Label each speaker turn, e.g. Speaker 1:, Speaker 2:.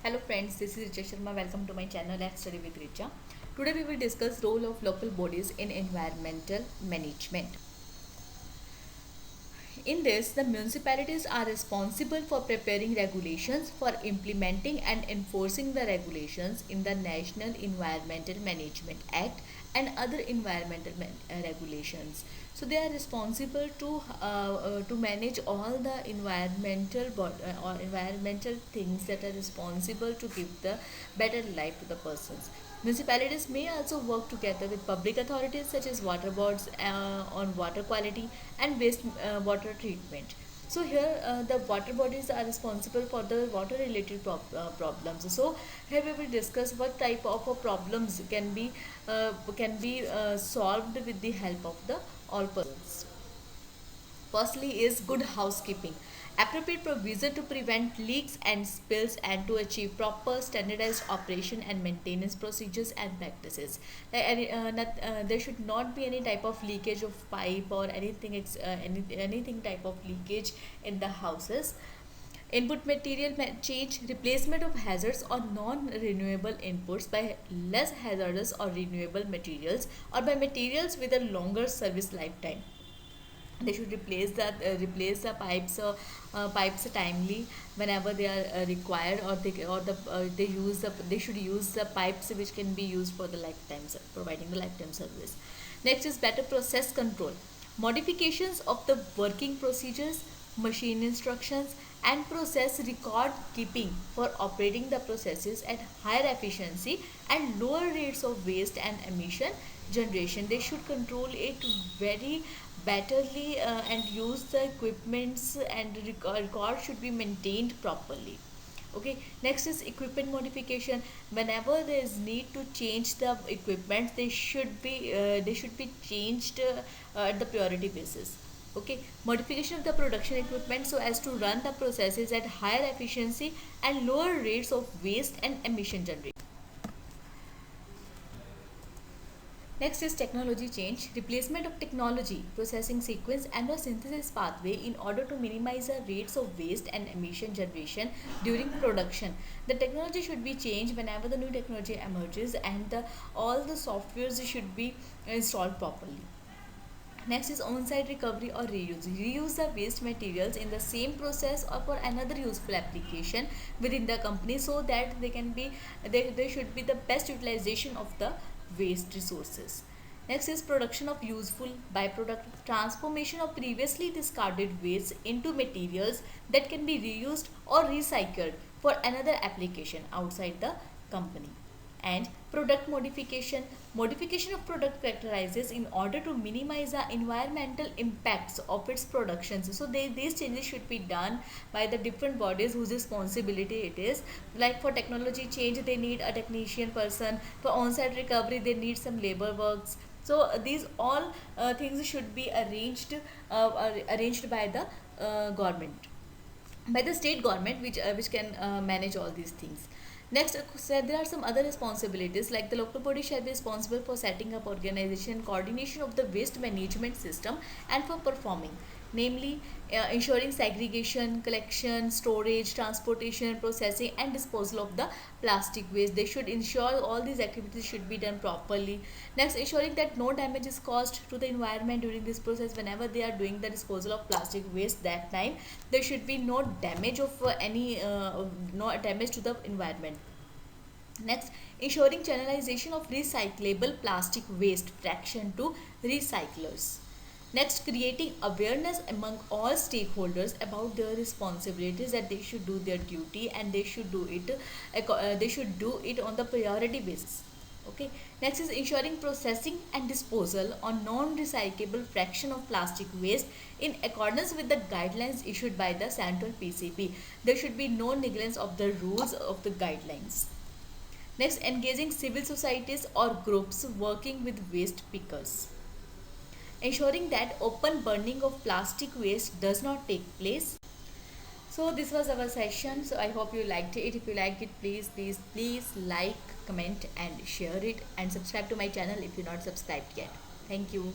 Speaker 1: Hello friends, this is Richa Sharma. Welcome to my channel Let's Study with Richa. Today we will discuss role of local bodies in environmental management. In this, the municipalities are responsible for preparing regulations for implementing and enforcing the regulations in the National Environmental Management Act and other environmental regulations. So they are responsible to manage all the or environmental things that are responsible to give the better life to the persons. Municipalities may also work together with public authorities such as water boards on water quality and waste water treatment. So here the water bodies are responsible for the water related problems. So here we will discuss what type of problems can be solved with the help of the all persons. Firstly is good housekeeping. Appropriate provision to prevent leaks and spills and to achieve proper standardized operation and maintenance procedures and practices. There should not be any type of leakage of pipe or anything type of leakage in the houses. Input material change, replacement of hazardous or non-renewable inputs by less hazardous or renewable materials or by materials with a longer service lifetime. They should replace the pipes timely whenever they are required, or they should use the pipes which can be used for the lifetime, providing the lifetime service. Next is better process control, modifications of the working procedures, machine instructions and process record keeping for operating the processes at higher efficiency and lower rates of waste and emission generation. They should control it very betterly and use the equipments, and record should be maintained properly. Okay, next is equipment modification. Whenever there is need to change the equipment, they should be changed at the priority basis. Okay, modification of the production equipment so as to run the processes at higher efficiency and lower rates of waste and emission generation. Next is technology change, replacement of technology, processing sequence and a synthesis pathway in order to minimize the rates of waste and emission generation during production. The technology should be changed whenever the new technology emerges, and all the softwares should be installed properly. Next is on-site recovery or reuse. Reuse the waste materials in the same process or for another useful application within the company, so that there should be the best utilization of the waste resources. Next is production of useful byproduct, transformation of previously discarded waste into materials that can be reused or recycled for another application outside the company. And product modification, modification of product characterizes in order to minimize the environmental impacts of its productions. So these changes should be done by the different bodies whose responsibility it is. Like for technology change, they need a technician person. For on-site recovery, they need some labor works. So these all things should be arranged by the government, by the state government, which can manage all these things. Next, there are some other responsibilities, like the local body shall be responsible for setting up organization, coordination of the waste management system and for performing, namely ensuring segregation, collection, storage, transportation, processing and disposal of the plastic waste. They should ensure all these activities should be done properly. Next, ensuring that no damage is caused to the environment during this process. Whenever they are doing the disposal of plastic waste, that time there should be no damage of no damage to the environment. Next, ensuring channelization of recyclable plastic waste fraction to recyclers. Next, creating awareness among all stakeholders about their responsibilities, that they should do their duty and they should do it on the priority basis. Okay. Next is ensuring processing and disposal on non-recyclable fraction of plastic waste in accordance with the guidelines issued by the Central PCP. There should be no negligence of the rules of the guidelines. Next, engaging civil societies or groups working with waste pickers. Ensuring that open burning of plastic waste does not take place. So this was our session. So I hope you liked it. If you liked it, please like, comment and share it, and subscribe to my channel if you're not subscribed yet. Thank you.